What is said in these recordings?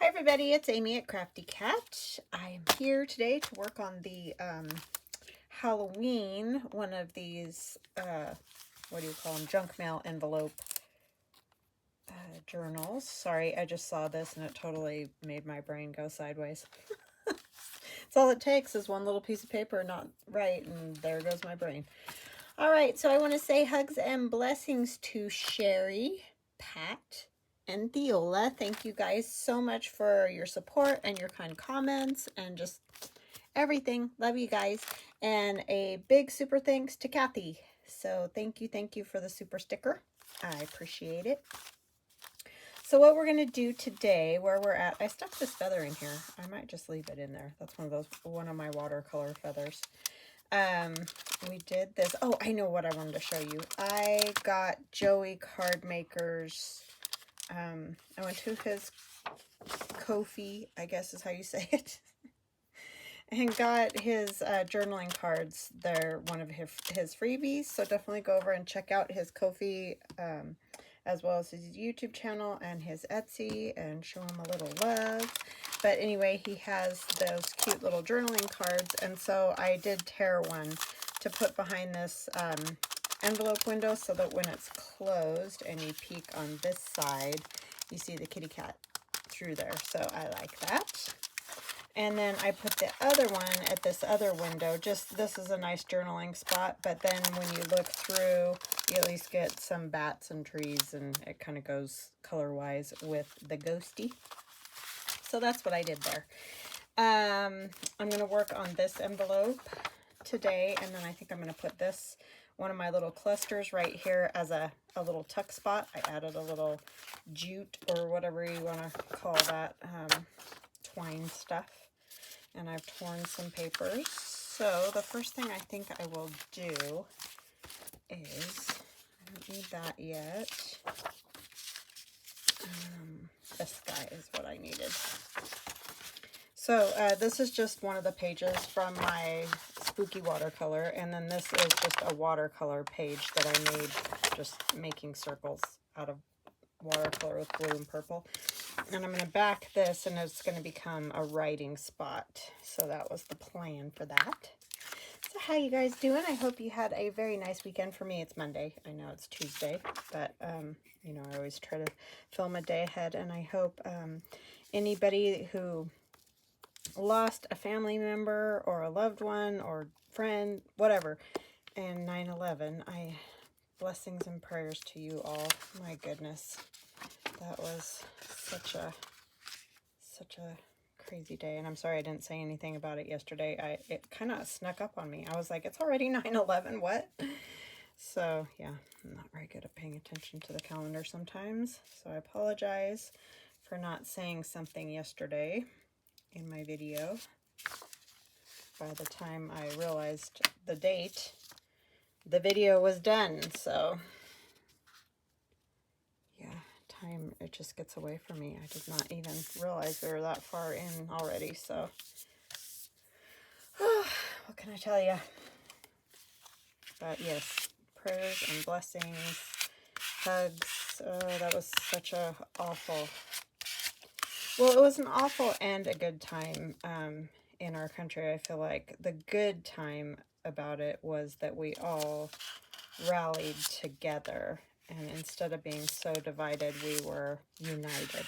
Hi everybody, it's Amy at Crafty Cat. I'm here today to work on the Halloween, one of these, what do you call them, junk mail envelope journals. Sorry, I just saw this and it totally made my brain go sideways. It's all it takes is one little piece of paper not right, and there goes my brain. All right, so I want to say hugs and blessings to Sherry, Pat, and Theola. Thank you guys so much for your support and your kind comments and just everything. Love you guys. And a big super thanks to Kathy. So thank you for the super sticker. I appreciate it. So what we're going to do today, where we're at, I stuck this feather in here. I might just leave it in there. That's one of my watercolor feathers. We did this. Oh, I know what I wanted to show you. I got Joey Card Maker's, I went to his Kofi, I guess is how you say it, and got his journaling cards. They're one of his freebies, so definitely go over and check out his Kofi, as well as his YouTube channel and his Etsy, and show him a little love. But anyway, he has those cute little journaling cards, and so I did tear one to put behind this envelope window so that when it's closed and you peek on this side, you see the kitty cat through there. So I like that. And then I put the other one at this other window. Just, this is a nice journaling spot, but then when you look through, you at least get some bats and trees, and it kind of goes color-wise with the ghosty. So that's what I did there. I'm going to work on this envelope today, and then I think I'm going to put this, one of my little clusters right here, as a little tuck spot. I added a little jute, or whatever you want to call that, twine stuff. And I've torn some papers. So the first thing I think I will do is, I don't need that yet. This guy is what I needed. So this is just one of the pages from my spooky watercolor, and then this is just a watercolor page that I made, just making circles out of watercolor with blue and purple. And I'm going to back this, and it's going to become a writing spot. So that was the plan for that. So how you guys doing? I hope you had a very nice weekend. For me, it's Monday. I know it's Tuesday, but you know, I always try to film a day ahead, and I hope anybody who lost a family member or a loved one or friend, whatever, in 9/11, blessings and prayers to you all. My goodness, that was such a crazy day, and I'm sorry I didn't say anything about it yesterday. It kind of snuck up on me. I was like, it's already 9/11, what? So yeah, I'm not very good at paying attention to the calendar sometimes, so I apologize for not saying something yesterday in my video. By the time I realized the date, the video was done. So yeah, time, it just gets away from me. I did not even realize we were that far in already. So what can I tell you? But yes, prayers and blessings, hugs. Oh, that was such a awful, well, it was an awful and a good time in our country. I feel like the good time about it was that we all rallied together, and instead of being so divided, we were united,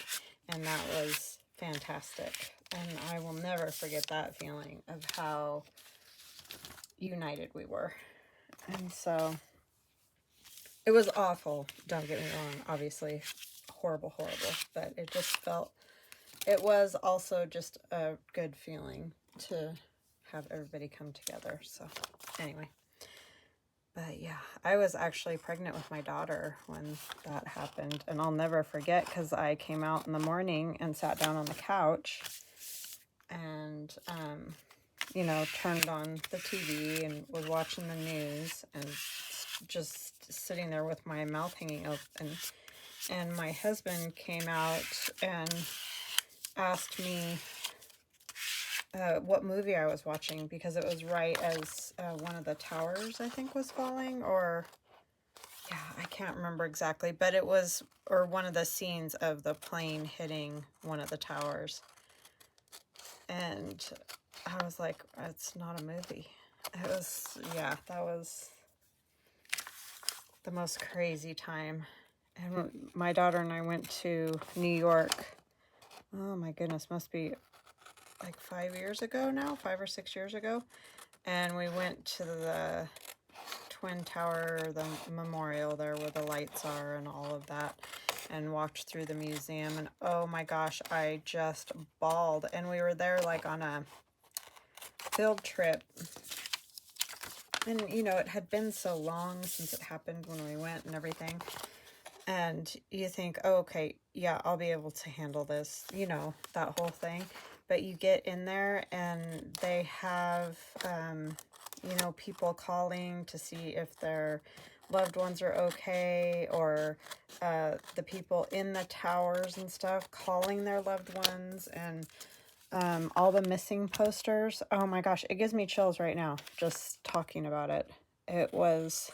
and that was fantastic. And I will never forget that feeling of how united we were. And so it was awful, don't get me wrong, obviously horrible, but it just felt, it was also just a good feeling to have everybody come together. So anyway, but yeah, I was actually pregnant with my daughter when that happened, and I'll never forget, because I came out in the morning and sat down on the couch and you know, turned on the TV and was watching the news, and just sitting there with my mouth hanging open, and my husband came out and asked me what movie I was watching, because it was right as one of the towers, I think, was falling, or yeah, I can't remember exactly, but it was, or one of the scenes of the plane hitting one of the towers. And I was like, it's not a movie. It was, yeah, that was the most crazy time. And my daughter and I went to New York. Oh my goodness, must be like 5 years ago now, 5 or 6 years ago. And we went to the Twin Tower, the memorial there where the lights are and all of that, and walked through the museum. And oh my gosh, I just bawled. And we were there like on a field trip. And, you know, it had been so long since it happened when we went and everything. And you think, oh, okay, yeah, I'll be able to handle this, you know, that whole thing. But you get in there and they have, you know, people calling to see if their loved ones are okay, or the people in the towers and stuff calling their loved ones, and all the missing posters. Oh my gosh, it gives me chills right now just talking about it. It was,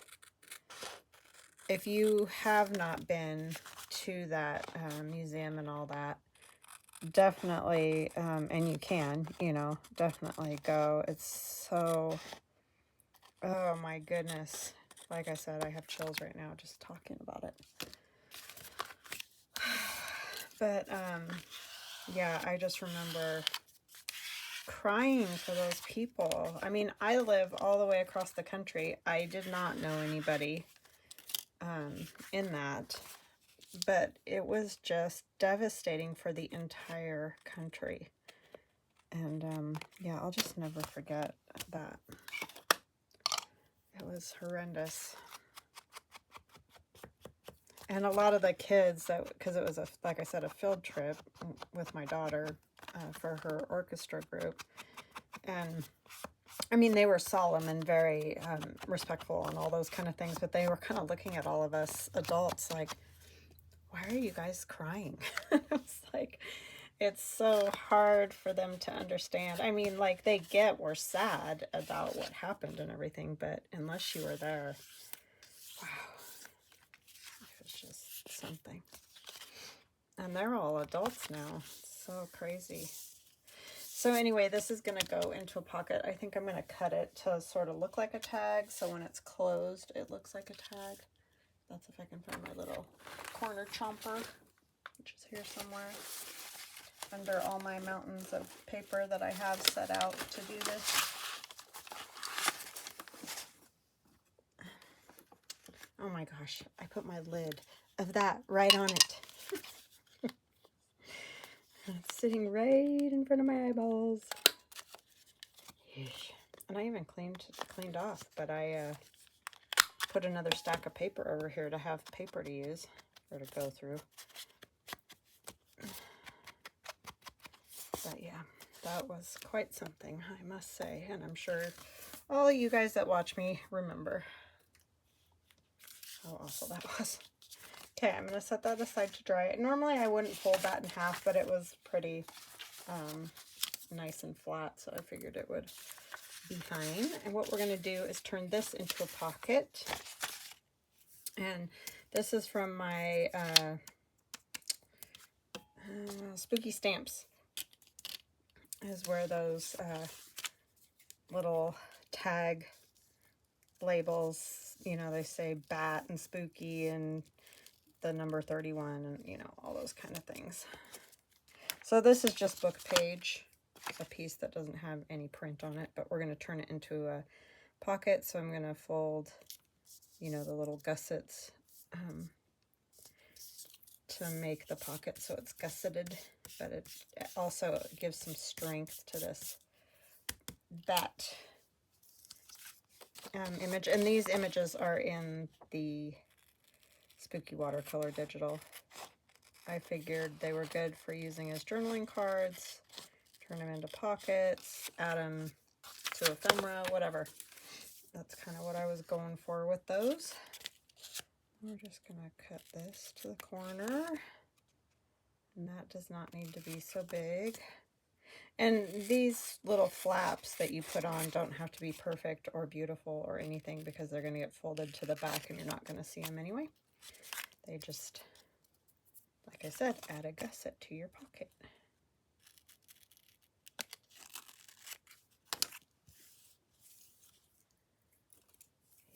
if you have not been to that museum and all that, definitely, and you can, you know, definitely go. It's so, oh my goodness. Like I said, I have chills right now just talking about it. But, yeah, I just remember crying for those people. I mean, I live all the way across the country. I did not know anybody in that, but it was just devastating for the entire country. And yeah, I'll just never forget that. It was horrendous. And a lot of the kids, because it was, like I said, a field trip with my daughter for her orchestra group. And I mean, they were solemn and very respectful and all those kind of things, but they were kind of looking at all of us adults like, why are you guys crying? It's like, it's so hard for them to understand. I mean, like, they get we're sad about what happened and everything, but unless you were there, wow, it was just something. And they're all adults now. It's so crazy. So anyway, this is going to go into a pocket. I think I'm going to cut it to sort of look like a tag, so when it's closed, it looks like a tag. That's if I can find my little corner chomper, which is here somewhere under all my mountains of paper that I have set out to do this. Oh my gosh, I put my lid of that right on it. It's sitting right in front of my eyeballs. And I even cleaned off, but I put another stack of paper over here to have paper to use or to go through. But yeah, that was quite something, I must say. And I'm sure all you guys that watch me remember how awful that was. Okay, I'm going to set that aside to dry. Normally I wouldn't fold that in half, but it was pretty nice and flat, so I figured it would be fine. And what we're going to do is turn this into a pocket. And this is from my Spooky Stamps, is where those little tag labels, you know, they say bat and spooky and the number 31 and, you know, all those kind of things. So this is just book page, a piece that doesn't have any print on it, but we're going to turn it into a pocket. So I'm going to fold, you know, the little gussets to make the pocket so it's gusseted, but it also gives some strength to this bat image. And these images are in the Spooky Watercolor Digital. I figured they were good for using as journaling cards, turn them into pockets, add them to ephemera, whatever. That's kind of what I was going for with those. We're just going to cut this to the corner. And that does not need to be so big. And these little flaps that you put on don't have to be perfect or beautiful or anything, because they're going to get folded to the back and you're not going to see them anyway. They just, like I said, add a gusset to your pocket.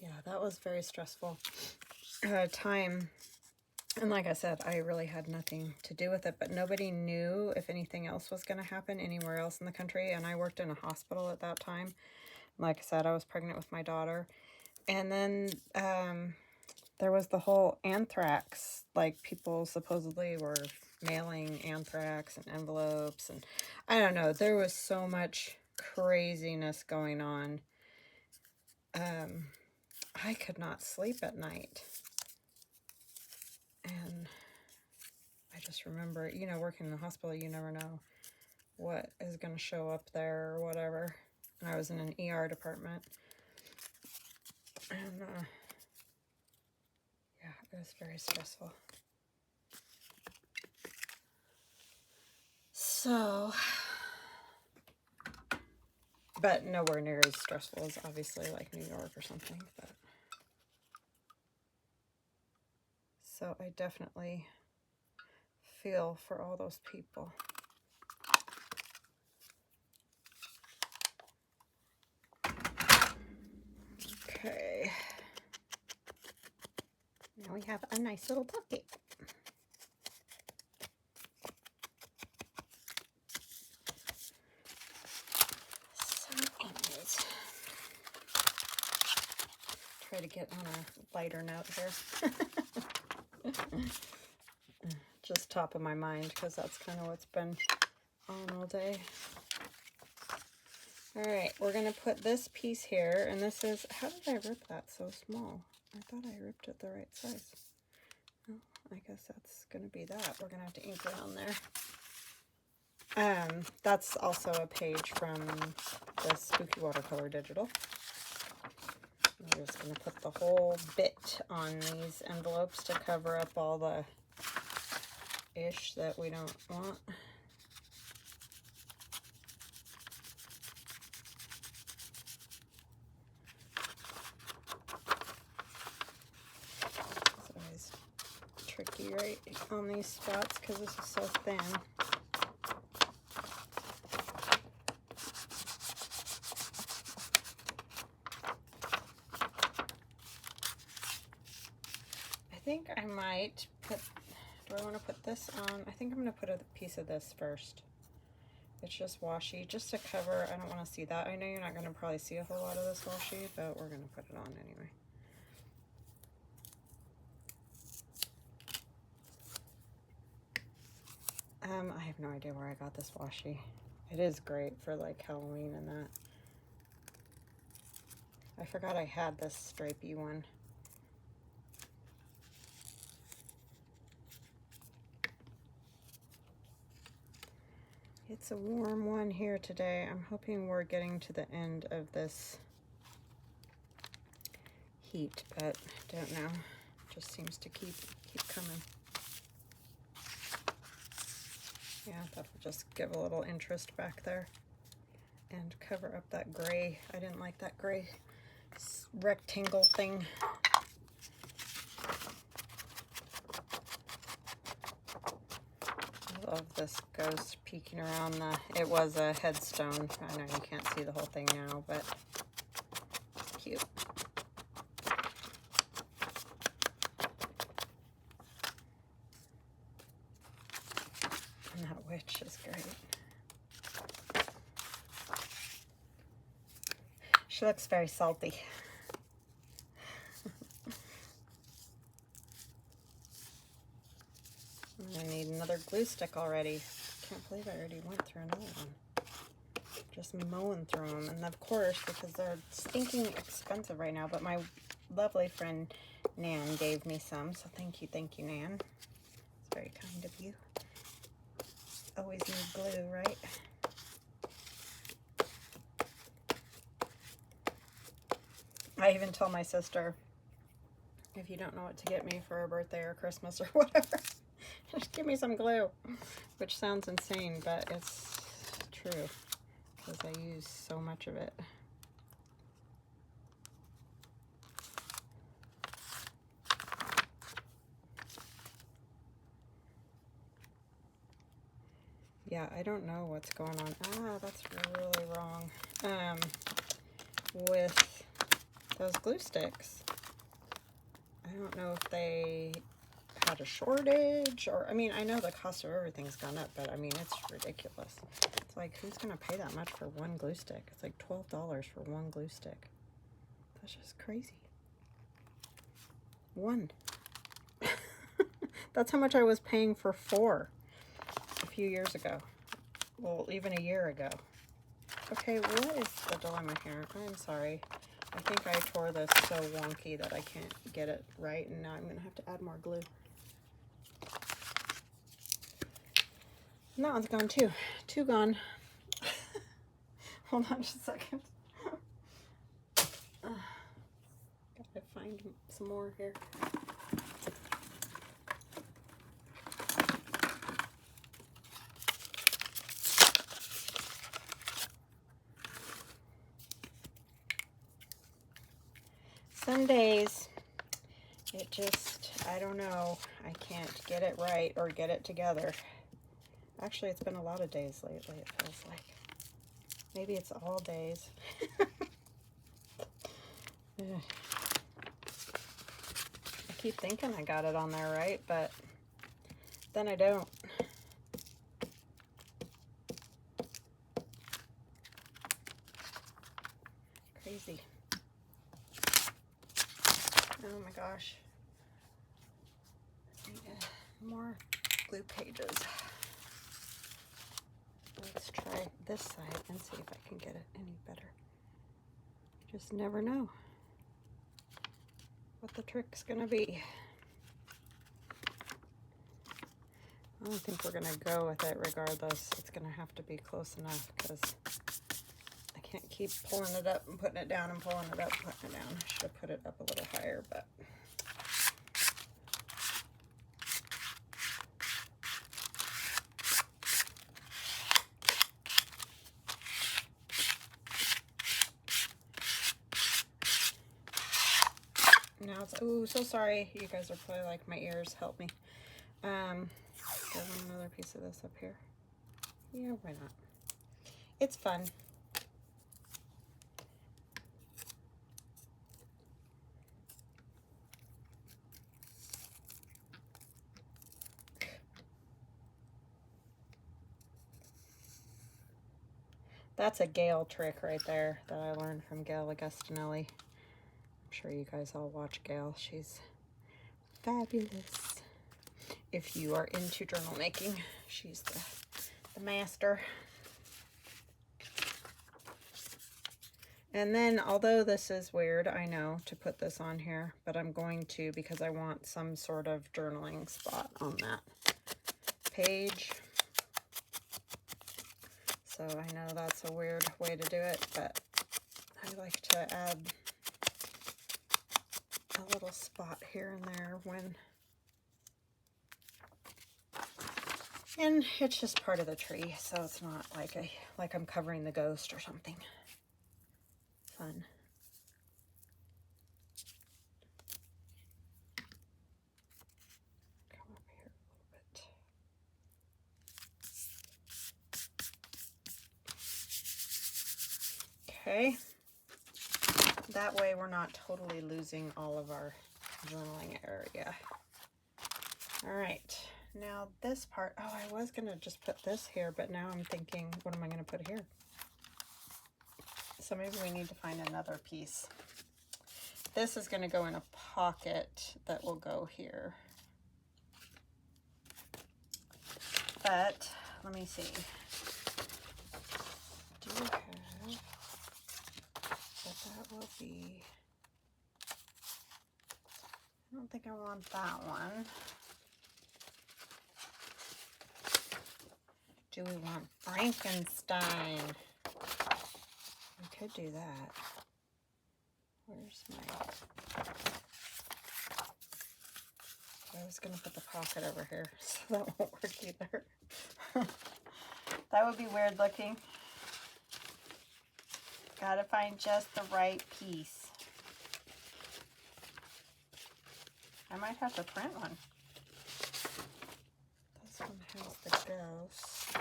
Yeah, that was very stressful time. And like I said, I really had nothing to do with it, but nobody knew if anything else was going to happen anywhere else in the country. And I worked in a hospital at that time. Like I said, I was pregnant with my daughter. And then there was the whole anthrax. Like, people supposedly were mailing anthrax and envelopes. And I don't know. There was so much craziness going on. I could not sleep at night. And I just remember, you know, working in the hospital, you never know what is going to show up there or whatever. And I was in an ER department. And, yeah, it was very stressful. So, but nowhere near as stressful as obviously like New York or something. But so I definitely feel for all those people. Okay. Now we have a nice little pocket. Try to get on a lighter note here. Just top of my mind, because that's kind of what's been on all day. Alright, we're going to put this piece here, and this is, how did I rip that so small? I thought I ripped it the right size. Well, I guess that's going to be that. We're going to have to ink around there. That's also a page from the Spooky Watercolor Digital. I'm just going to put the whole bit on these envelopes to cover up all the ish that we don't want. It's always tricky right on these spots because this is so thin. I think I might put, do I want to put this on? I think I'm going to put a piece of this first. It's just washi, just to cover. I don't want to see that. I know you're not going to probably see a whole lot of this washi, but we're going to put it on anyway. I have no idea where I got this washi. It is great for like Halloween and that. I forgot I had this stripey one. It's a warm one here today. I'm hoping we're getting to the end of this heat, but don't know. Just seems to keep coming. Yeah, that'll just give a little interest back there and cover up that gray. I didn't like that gray rectangle thing. I love this ghost peeking around the, it was a headstone. I know you can't see the whole thing now, but it's cute. And that witch is great. She looks very salty. I need another glue stick already. Can't believe I already went through another one. Just mowing through them. And of course, because they're stinking expensive right now, but my lovely friend Nan gave me some. So thank you, Nan. It's very kind of you. Always need glue, right? I even tell my sister, if you don't know what to get me for a birthday or Christmas or whatever, just give me some glue. Which sounds insane, but it's true, because I use so much of it. Yeah, I don't know what's going on. Ah, that's really wrong. With those glue sticks. I don't know if they had a shortage or, I mean, I know the cost of everything's gone up, but I mean, it's ridiculous. It's like, who's gonna pay that much for one glue stick? It's like $12 for one glue stick. That's just crazy. One. That's how much I was paying for 4 a few years ago. Well, even a year ago. Okay, what is the dilemma here? I'm sorry. I think I tore this so wonky that I can't get it right, and now I'm gonna have to add more glue. And that one's gone too. 2 gone. Hold on just a second. Gotta find some more here. Some days, it just, I don't know, I can't get it right or get it together. Actually, it's been a lot of days lately, it feels like. Maybe it's all days. I keep thinking I got it on there right, but then I don't. Crazy. Oh my gosh. I need more glue pages. Let's try this side and see if I can get it any better. Just never know what the trick's gonna be. I don't think we're gonna go with it regardless. It's gonna have to be close enough because I can't keep pulling it up and putting it down and pulling it up and putting it down. I should have put it up a little higher, but now it's, oh, so sorry. You guys are probably like, my ears, help me. There's another piece of this up here. Yeah, why not? It's fun. That's a Gail trick right there that I learned from Gail Augustinelli. I'm sure you guys all watch Gail. She's fabulous. If you are into journal making, she's the master. And then, although this is weird, I know, to put this on here, but I'm going to because I want some sort of journaling spot on that page. So I know that's a weird way to do it, but I like to add a little spot here and there when, and it's just part of the tree, so it's not like I'm covering the ghost or something. Fun. Come up here a little bit. Okay. That way we're not totally losing all of our journaling area. All right. Now this part, oh, I was gonna just put this here, but now I'm thinking, what am I gonna put here? So maybe we need to find another piece. This is gonna go in a pocket that will go here. But let me see. Do you have, but that will be, I don't think I want that one. Do we want Frankenstein? We could do that. Where's my... I was going to put the pocket over here, so that won't work either. That would be weird looking. Gotta find just the right piece. I might have to print one. This one has the ghost.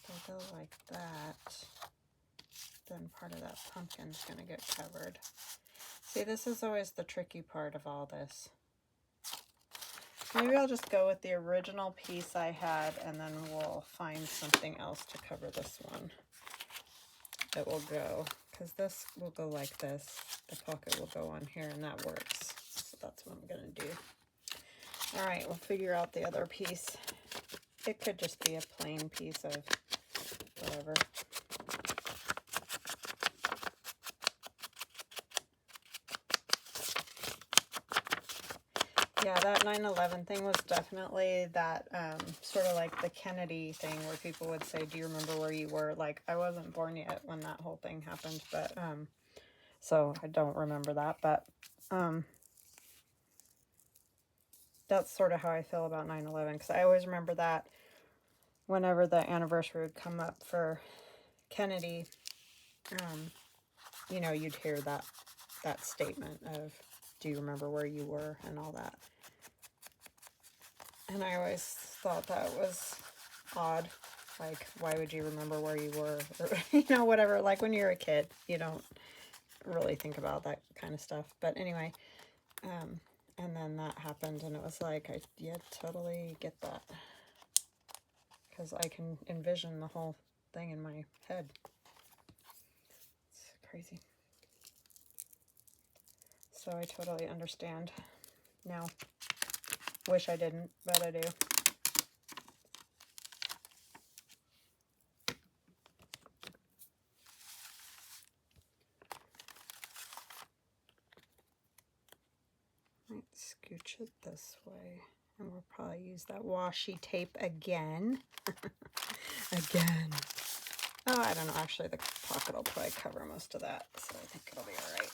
They go like that, then part of that pumpkin's going to get covered. See, this is always the tricky part of all this. Maybe I'll just go with the original piece I had, and then we'll find something else to cover this one. It will go, because this will go like this. The pocket will go on here, and that works. So that's what I'm going to do. All right, we'll figure out the other piece. It could just be a plain piece of whatever. Yeah, that 9/11 thing was definitely that sort of like the Kennedy thing where people would say, do you remember where you were? Like, I wasn't born yet when that whole thing happened, but so I don't remember that, but that's sort of how I feel about 9/11, because I always remember that whenever the anniversary would come up for Kennedy, you know, you'd hear that statement of, do you remember where you were, and all that. And I always thought that was odd. Like, why would you remember where you were? Or, you know, whatever. Like, when you're a kid, you don't really think about that kind of stuff. But anyway, and then that happened, and it was like, yeah, totally get that. Because I can envision the whole thing in my head. It's crazy. So I totally understand now. Wish I didn't, but I do. Might scooch it this way, and we'll probably use that washi tape again. Again. Oh, I don't know. Actually, the pocket will probably cover most of that, so I think it'll be all right.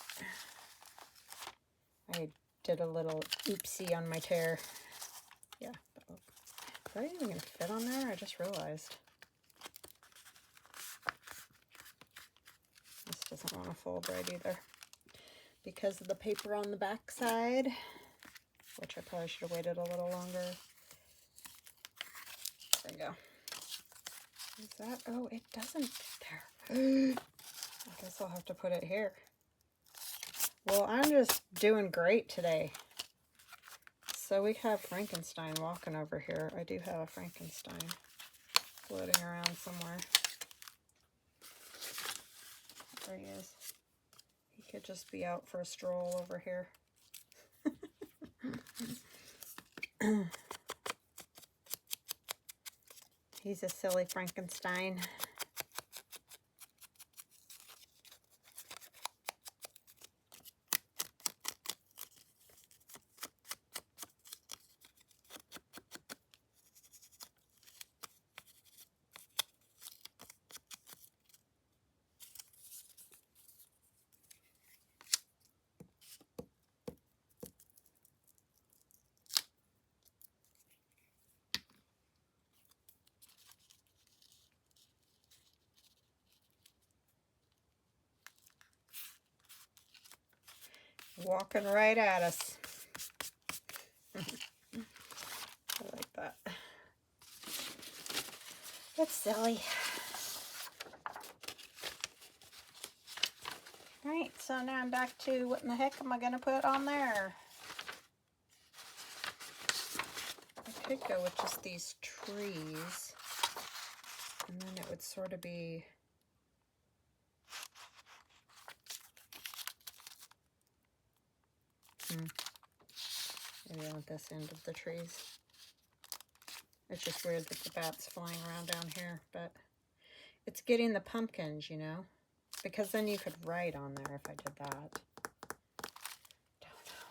I did a little oopsie on my tear. Yeah, is that even going to fit on there? I just realized. This doesn't want to fold right either, because of the paper on the back side, which I probably should have waited a little longer. There we go. Is that? Oh, it doesn't fit there. I guess I'll have to put it here. Well, I'm just doing great today. So we have Frankenstein walking over here. I do have a Frankenstein floating around somewhere. There he is. He could just be out for a stroll over here. He's a silly Frankenstein. Walking right at us. I like that. It's silly. Alright, so now I'm back to what in the heck am I going to put on there? I could go with just these trees, and then it would sort of be maybe I want this end of the trees. It's just weird that the bat's flying around down here, but it's getting the pumpkins, you know, because then you could write on there if I did that. Don't know.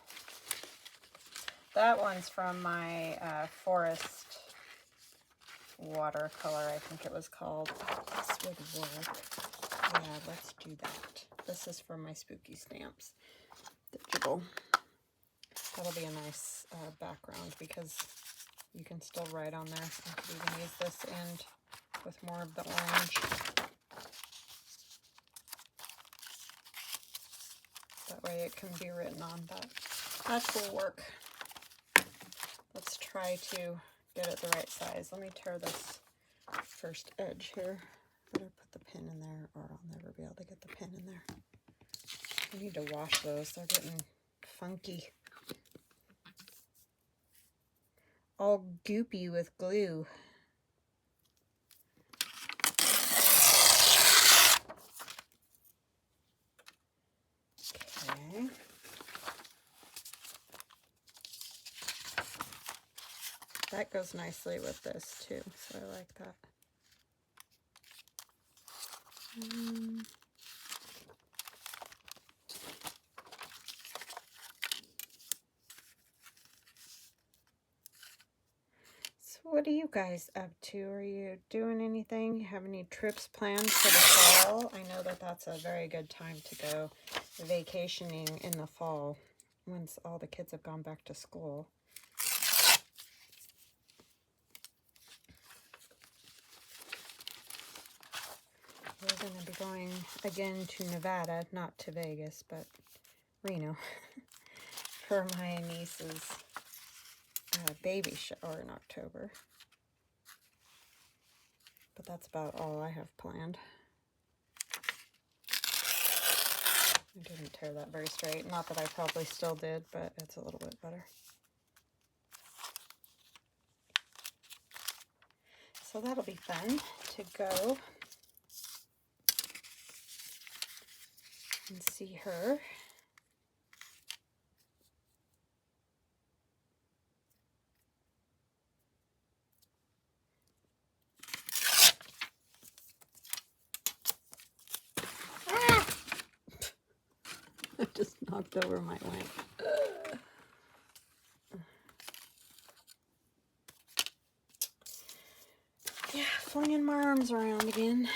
That one's from my forest watercolor, I think it was called. This would work. Yeah, let's do that. This is from my spooky stamps. Digital. That'll be a nice background because you can still write on there. I could even use this end with more of the orange. That way it can be written on, but that will work. let's try to get it the right size. Let me tear this first edge here. Better put the pin in there or I'll never be able to get the pin in there. I need to wash those. They're getting funky. All goopy with glue. Okay. That goes nicely with this too, so I like that. So what are you guys up to? Are you doing anything? You have any trips planned for the fall? I know that that's a very good time to go vacationing in the fall once all the kids have gone back to school. We're going to be going again to Nevada, not to Vegas, but Reno, for my niece's baby shower in October. But that's about all I have planned. I didn't tear that very straight. Not that I probably still did, but it's a little bit better. So that'll be fun to go and see her. Ah! I just knocked over my lamp. Yeah, flinging my arms around again.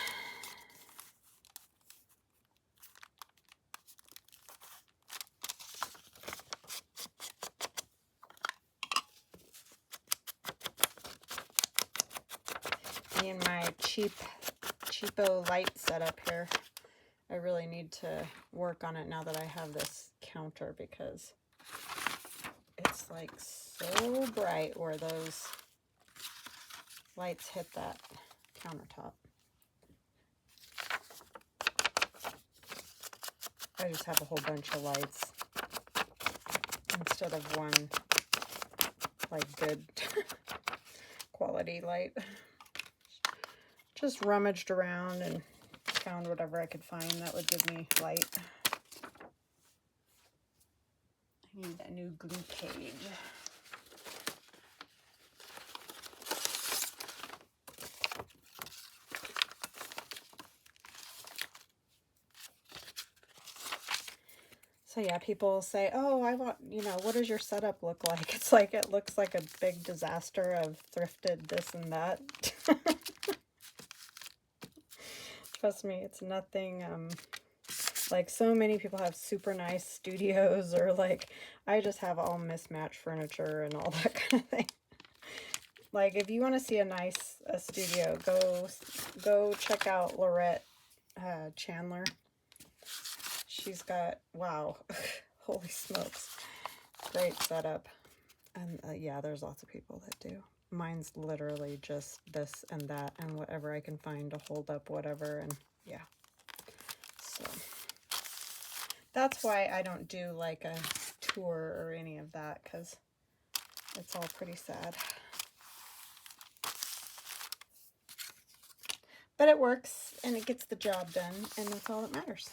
Me and my cheapo light setup here. I really need to work on it now that I have this counter because it's like so bright where those lights hit that countertop. I just have a whole bunch of lights instead of one like good quality light. Just rummaged around and found whatever I could find that would give me light. I need a new glue cage. So yeah, people say, oh, I want, you know, what does your setup look like? It's like, it looks like a big disaster of thrifted this and that. Trust me, it's nothing, like so many people have super nice studios, or like, I just have all mismatched furniture and all that kind of thing. Like, if you want to see a nice studio, go check out Lorette Chandler. She's got, wow, holy smokes, great setup. And yeah, there's lots of people that do. Mine's literally just this and that and whatever I can find to hold up whatever, and yeah. So that's why I don't do like a tour or any of that, because it's all pretty sad. But it works and it gets the job done, and that's all that matters.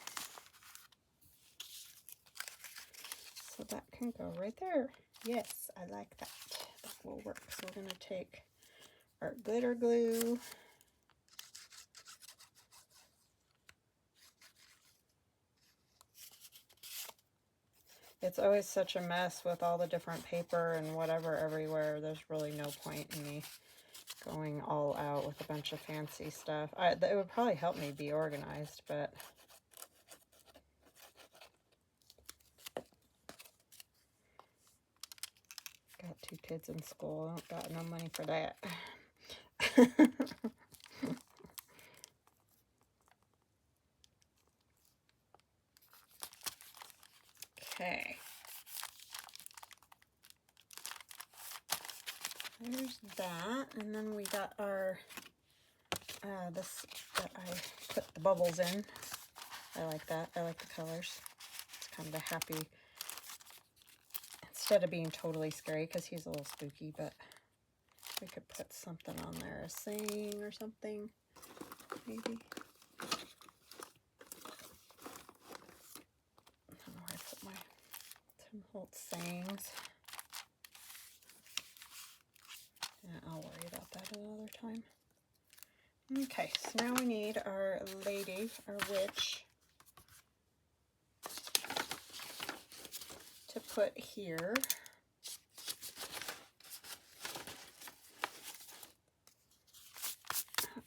So that can go right there. Yes, I like that. That will work. So we're going to take our glitter glue. It's always such a mess with all the different paper and whatever everywhere. There's really no point in me going all out with a bunch of fancy stuff. It would probably help me be organized, but got 2 kids in school. I don't got no money for that. Okay. there's that. And then we got our, this that I put the bubbles in. I like that. I like the colors. It's kind of a happy, instead of being totally scary, because he's a little spooky, but we could put something on there, a saying or something, maybe. I don't know where I put my Tim Holtz sayings. Yeah, I'll worry about that another time. Okay, so now we need our lady, our witch, to put here.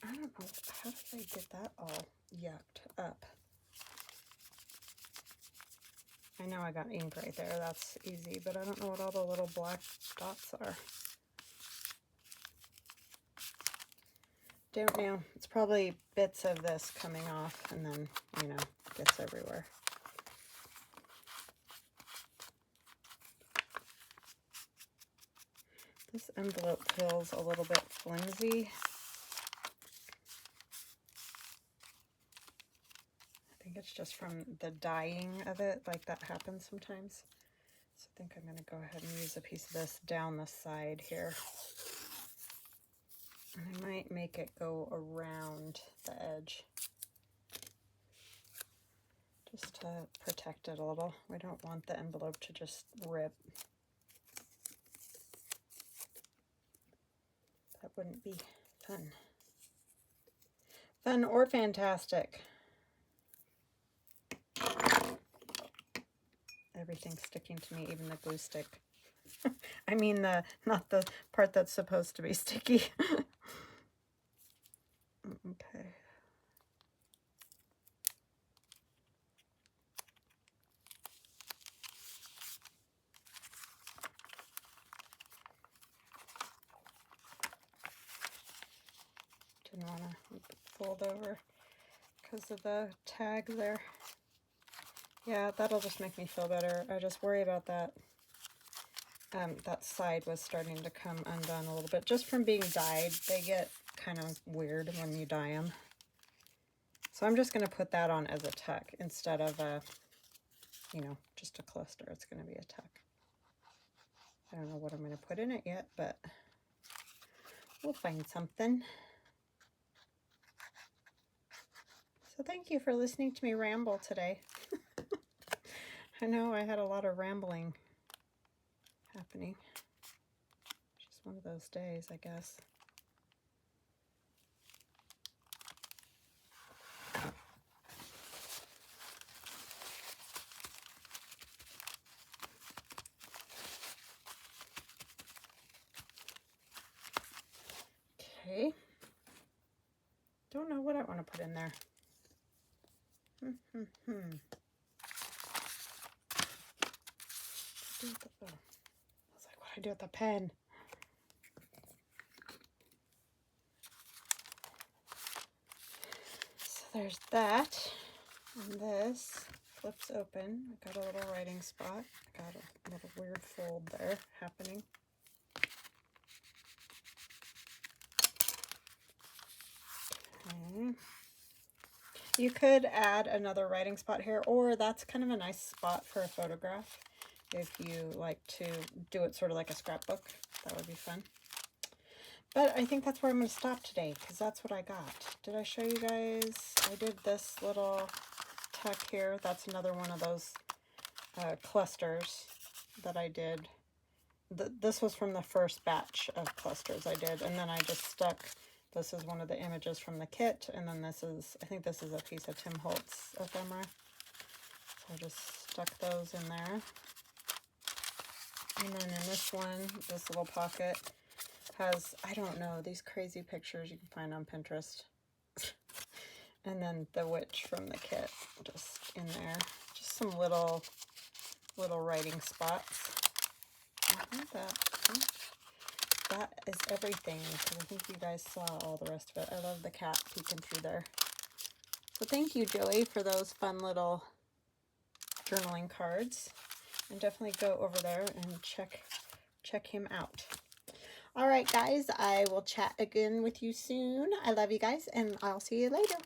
I don't know, how did I get that all yucked up? I know I got ink right there, that's easy, but I don't know what all the little black dots are. Don't know. It's probably bits of this coming off and then, you know, gets everywhere. This envelope feels a little bit flimsy. I think it's just from the dyeing of it, like that happens sometimes. So I think I'm going to go ahead and use a piece of this down the side here. And I might make it go around the edge, just to protect it a little. We don't want the envelope to just rip. That wouldn't be fun. Fun or fantastic. Everything's sticking to me, even the glue stick. I mean, not the part that's supposed to be sticky. Okay. Didn't want to fold over because of the tag there. Yeah, that'll just make me feel better. I just worry about that. That side was starting to come undone a little bit. Just from being dyed, they get kind of weird when you dye them. So I'm just going to put that on as a tuck instead of a, you know, just a cluster. It's going to be a tuck. I don't know what I'm going to put in it yet, but we'll find something. So thank you for listening to me ramble today. I know I had a lot of rambling happening. Just one of those days, I guess. Okay. Don't know what I want to put in there. I was like, what do I do with the pen? So there's that. And this flips open. I got a little writing spot. I got a little weird fold there happening. Okay. You could add another writing spot here, or that's kind of a nice spot for a photograph if you like to do it sort of like a scrapbook. That would be fun. But I think that's where I'm going to stop today, because that's what I got. Did I show you guys? I did this little tuck here. That's another one of those clusters that I did. This was from the first batch of clusters I did, and then I just stuck. This is one of the images from the kit, and then this is, I think this is a piece of Tim Holtz ephemera. So I just stuck those in there. And then in this one, this little pocket has, I don't know, these crazy pictures you can find on Pinterest. And then the witch from the kit just in there. Just some little writing spots. I think that is everything, because I think you guys saw all the rest of it. I love the cat peeking through there. So thank you, Joey, for those fun little journaling cards. And definitely go over there and check him out. All right, guys, I will chat again with you soon. I love you guys, and I'll see you later.